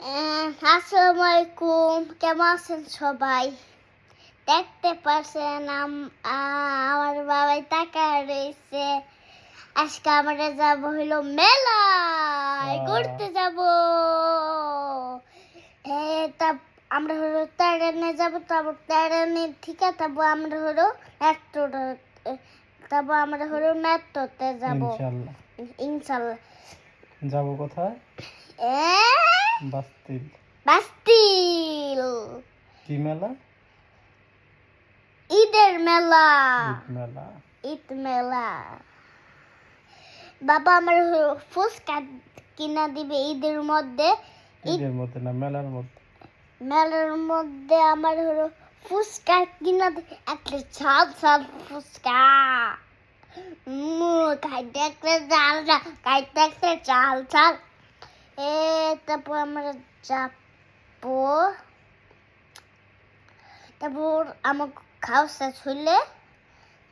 আসসালামু আলাইকুম, কেমন আছেন সবাই? দেখতে পাচ্ছেন আমার বাবাই তাকায় রয়েছে। আজকে আমরা যাব হলো মেলায় ঘুরতে যাব। তা আমরা হলো ট্রেনে যাব, তারপর ট্রেনে থেকে তারপর আমরা হলো মেট্রো, তারপর আমরা হলো মেট্রোতে যাব ইনশাআল্লাহ। ইনশাআল্লাহ। যাব কোথায়? বাস্তিল। বাস্তিল কি মেলা? ঈদের মেলা। ঈদ মেলা। ঈদ মেলা। বাবা আমার ফুচকা কিনা দিবে ঈদের মধ্যে। ঈদের মধ্যে না, মেলার মধ্যে। মেলার মধ্যে আমার হলো ফুচকা কিনা দিবে, একটা ঝাল ঝাল ফুচকা। খাইতে একটা ঝাল ঝাল, খাইতে একটা ঝাল ঝাল। তারপর আমরা যাবো। তারপর আমার খাওয়া শেষ হইলে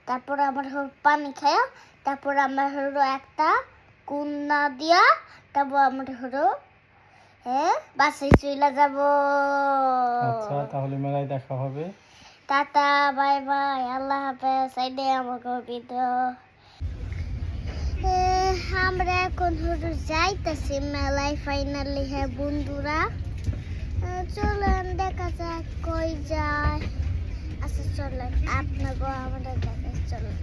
তারপর আমার পানি খায়া, তারপর আমার হলো একটা কুন্না দিয়া, তারপর আমার হলো বাসায় চলে যাব। আচ্ছা, তাহলে মেলায় দেখা হবে। টাটা, বাই বাই, আল্লাহ হাফেজ। সাইডে আমাকে ভিডিও। আমরা এখন হলো যাইতেছি মেলায় ফাইনালি। হ্যাঁ বন্ধুরা, চলেন দেখা যাক কই যায়। আচ্ছা চলেন, আপনাকেও আমাদের দেখা চলেন।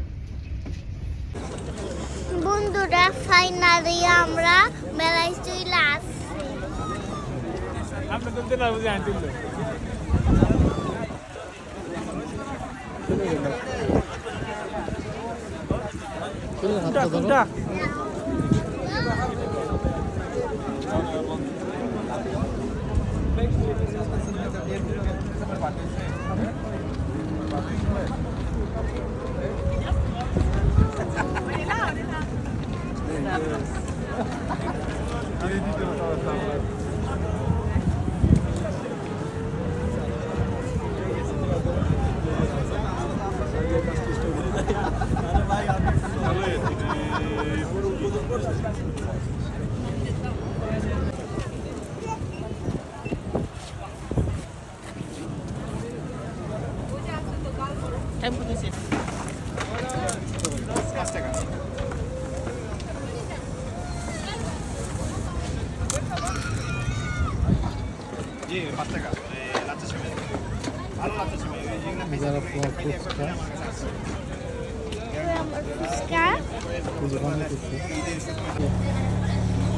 বন্ধুরা ফাইনালি আমরা মেলায় চলে আসছি।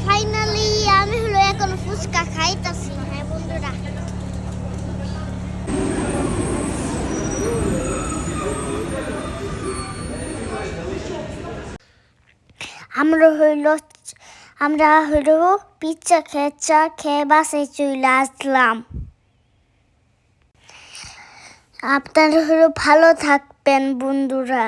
ফাইনালি আমি হলো এখন ফুচকা খাইতাছি। হ্যাঁ বন্ধুরা, আমরা হইলো পিৎজা খেয়ে বাসে চলে আসলাম। আপনারা হলো ভালো থাকবেন বন্ধুরা।